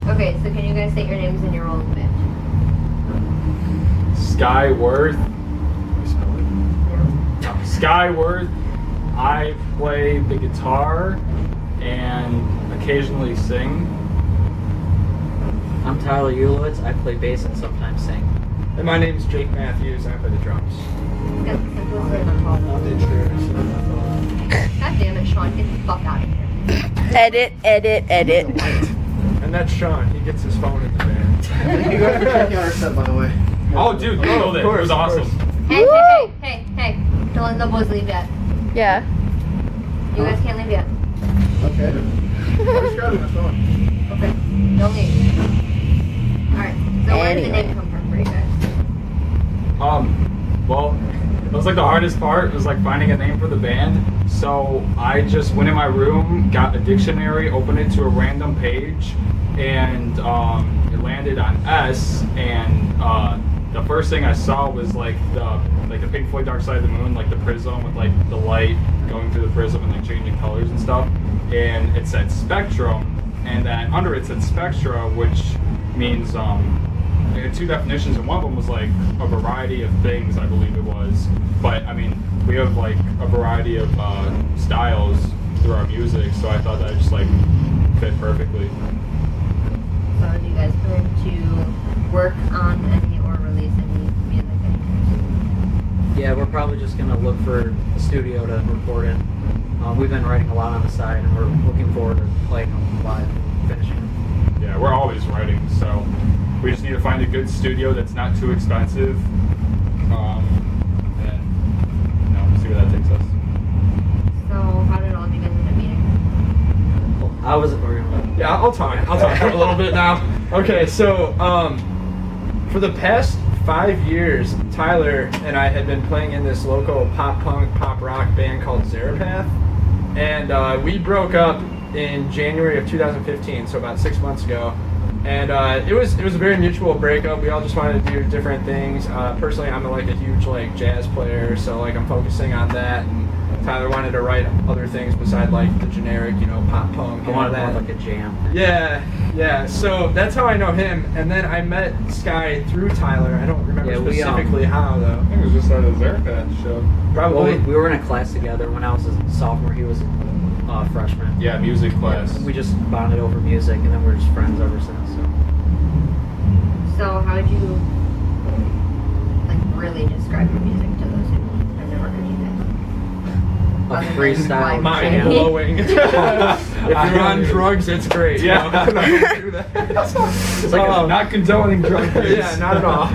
Okay, so can you guys state your names and your role in the band? Skyworth. No. Skyworth. I play the guitar and occasionally sing. I'm Tyler Ulowitz. I play bass and sometimes sing. And my name's Jake Matthews, and I play the drums. That's the simplest thing I've called. God damn it, Sean, get the fuck out of here. Edit. And that's Sean. He gets his phone in the band. Thank you guys for checking out our set, by the way. Oh, dude, you killed it. It was awesome. Hey, don't let the boys leave yet. Yeah. You guys can't leave yet. Okay. I just grabbed my phone. Okay, don't leave. Alright, so where did the name come from for you guys? Well, it was like the hardest part was like finding a name for the band. So I just went in my room, got a dictionary, opened it to a random page, and it landed on S. And the first thing I saw was like the Pink Floyd Dark Side of the Moon, like the prism with like the light going through the prism and like changing colors and stuff. And it said Spectrum, and then under it said Spectra, which means it had two definitions, and one of them was like a variety of things, I believe it was. But I mean, we have like a variety of styles through our music, so I thought that just like fit perfectly. So do you guys plan to work on any or release any music anytime Yeah, we're probably just gonna look for a studio to record in. We've been writing a lot on the side, and we're looking forward to playing them live and finishing them. Yeah, we're always writing, so we just need to find a good studio that's not too expensive, and see where that takes us. soon? So how did all of you guys end up meeting? I wasn't worried about it. Yeah, I'll talk for a little bit now. Okay, so for the past 5 years, Tyler and I had been playing in this local pop punk, pop rock band called Zerapath, and we broke up in January of 2015, so about 6 months ago. And it was a very mutual breakup. We all just wanted to do different things. Personally, I'm like a huge like jazz player, so like I'm focusing on that. And Tyler wanted to write other things besides like the generic, pop punk. I and all wanted that. more like a jam. Yeah. So that's how I know him. And then I met Sky through Tyler. I don't remember specifically how though. I think it was just at a Zerapath show. Probably. Well, we were in a class together when I was a sophomore. He was a freshman. Yeah, music class. We just bonded over music, and then we're just friends ever since. So how would you like really describe your music to those who have never heard you A guys? freestyle Mind jam. blowing. If you're on drugs, it's great. Yeah. I'm not gonna do that. It's like not condoning drug use. Yeah, not at all.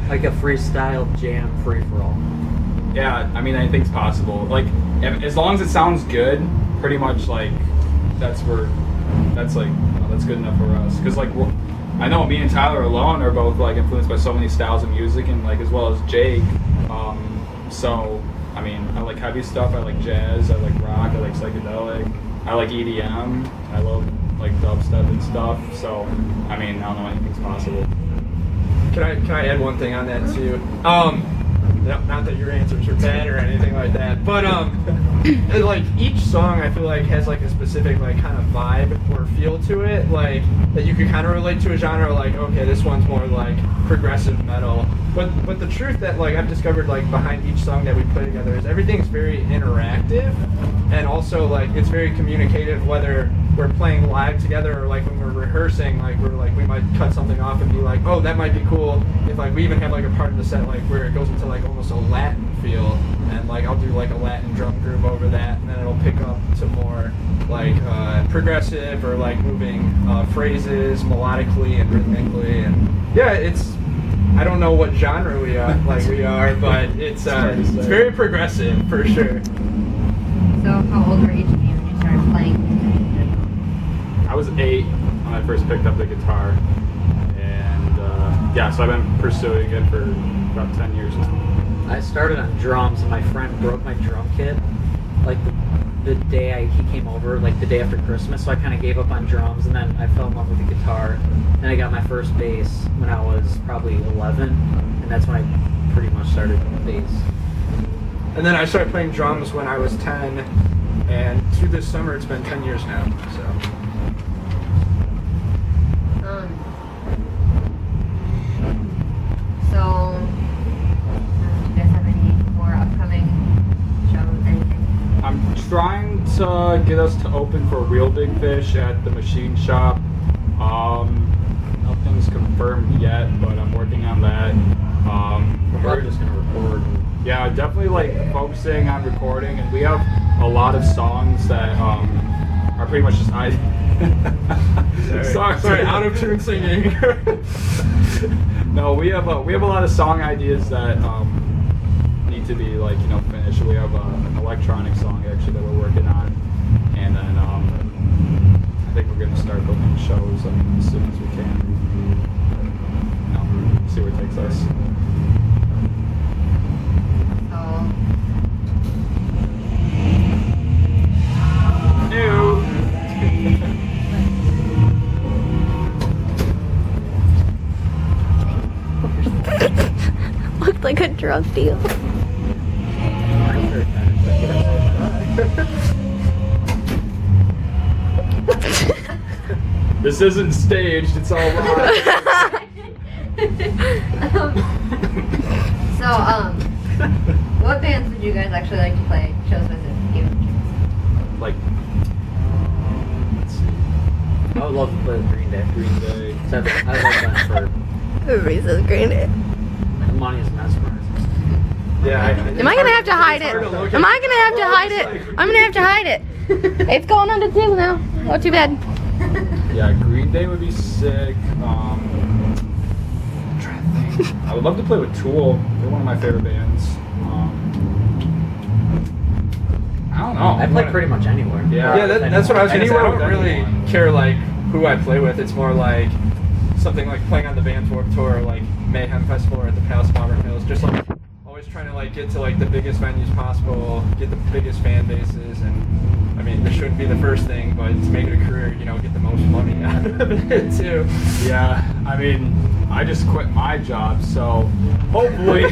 Like a freestyle jam free for all. Yeah, I mean, anything's possible. Like, as long as it sounds good, pretty much like that's good enough for us. Because like I know me and Tyler alone are both like influenced by so many styles of music, and like as well as Jake. So I mean, I like heavy stuff. I like jazz. I like rock. I like psychedelic. I like EDM. I love like dubstep and stuff. So I mean, I don't know, anything's possible. Can I add one thing on that too? Not that your answers are bad or anything like that, but like each song I feel like has like a specific like kind of vibe or feel to it, like that you can kind of relate to a genre. Like, okay, this one's more like progressive metal, but the truth that like I've discovered like behind each song that we play together is everything's very interactive, and also like it's very communicative, whether we're playing live together or like when we're rehearsing, like we might cut something off and be like, oh, that might be cool if like we even have like a part of the set like where it goes into like almost a Latin feel, and like I'll do like a Latin drum groove over that, and then it'll pick up to more like progressive or like moving phrases melodically and rhythmically, and yeah, it's I don't know what genre we are, but it's very progressive for sure. So how old were each of you when you started playing music? I was 8 when I first picked up the guitar, and so I've been pursuing it for about 10 years now. I started on drums, and my friend broke my drum kit like the day he came over, like the day after Christmas. So I kind of gave up on drums, and then I fell in love with the guitar. And I got my first bass when I was probably 11, and that's when I pretty much started bass. And then I started playing drums when I was 10, and through this summer it's been 10 years now. So get us to open for Real Big Fish at the Machine Shop. Nothing's confirmed yet, but I'm working on that. We're probably just gonna record. Yeah, definitely like focusing on recording, and we have a lot of songs that are pretty much just Sorry, out of tune singing. No, we have a lot of song ideas that need to be like finished. We have an electronic song actually that we're working on, and then I think we're gonna start booking shows as soon as we can. See where it takes us. Looked like a drug deal. This isn't staged, it's all live. What bands would you guys actually like to play shows with if given a chance? Like, let's see. I would love to play with Green Day. Green Day. So I love them for Everybody says Green Day. the money is mesmerizing. Yeah. Am I gonna have to hide it? Am I gonna have to hide it? I'm gonna have to hide it. It's going on to 2 now. Oh, too bad. Yeah, Green Day would be sick. I'm trying to think. I would love to play with Tool. They're one of my favorite bands. I don't know. I play pretty much anywhere. Yeah. That's what I was gonna say. I Anywhere don't with really anyone. care like who I play with. It's more like something like playing on the Vans Warped Tour, or like Mayhem Festival, or at the Palace of Auburn Hills. Just like always trying to like get to like the biggest venues possible, get the biggest fan bases, and I mean this shouldn't be the first thing, but to make it a career, get the most money out of it too. Yeah, I mean, I just quit my job, so hopefully,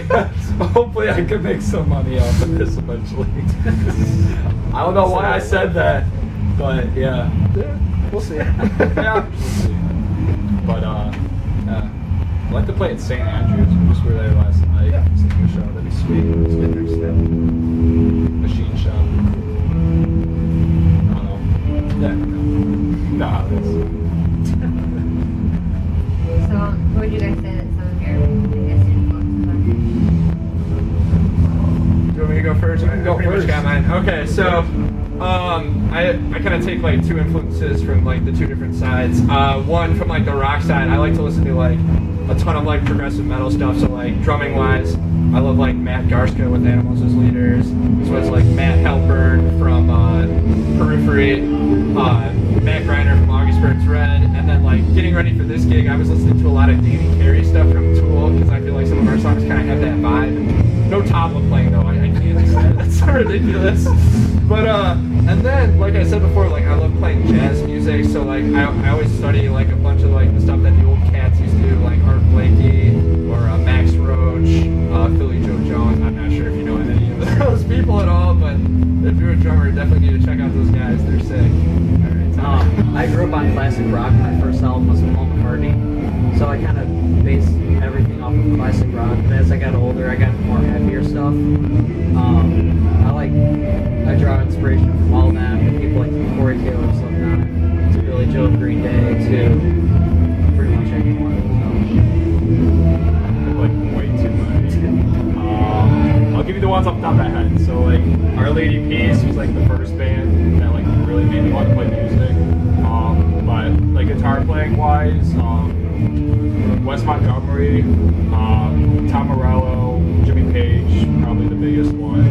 hopefully I can make some money off of this eventually. I don't know why I said that, but yeah. Yeah, we'll see. Yeah, we'll see. But yeah, I'd like to play at St. Andrews. We just were there last night. Yeah. Seeing a show. That'd be sweet. Let's get next step. Machine Shop. I don't know. Yeah. No, this. So, what would you guys say that some of your biggest influences are? Do you want me to go first? You can go I pretty much first. got mine. Okay, so I kind of take like 2 influences from like the 2 different sides. One from like the rock side, I like to listen to like a ton of like progressive metal stuff. So like drumming wise, I love like Matt Garska with Animals as leaders, as well as like Matt Halpern from Periphery, Matt Greiner from August Burns Red, and then like getting ready for this gig, I was listening to a lot of Danny Carey stuff from Tool because I feel like some of our songs kind of have that vibe. No tabla playing though, I can't do that. That's so ridiculous. But and then like I said before, like I love playing jazz music, so like I always study like a bunch of like the stuff that the old cats used to do, like Art Blakey or Max Roach, Philly Joe Jones. I'm not sure if you know any of those people at all, but if you're a drummer, definitely need to check out those guys. They're sick. All right, Tom. I grew up on classic rock. My first album was Paul McCartney, so I kind of based everything off of classic rock. But as I got older, I got more heavier stuff. I draw inspiration from all of them, and people like Corey Taylor, Slipknot, to Billy Joel, Green Day, to pretty much anyone. Like way too much. I'll give you the ones off the top of my head. So like Our Lady Peace was like the first band that like really made me want to play music. But like guitar playing wise, Wes Montgomery, Tom Morello, Jimmy Page, probably the biggest one.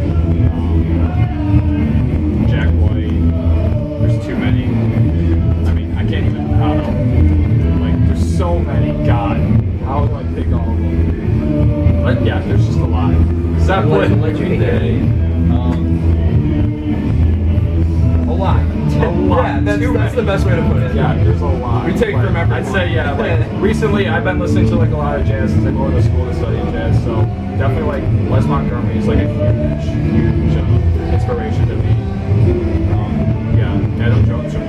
Jack White. There's too many. I mean, I can't even. I don't know. Like, there's so many. God, how do I pick all of them? But yeah, there's just a lot. Zeppelin, Let you Green Day. A lot. Yeah, that's the best way to put it. Yeah, there's a lot. We take from everyone. I'd say yeah. Like recently, I've been listening to like a lot of jazz since I go to school to study jazz. So definitely like Wes Montgomery is like a huge inspiration to me. Yeah, Adam Jones from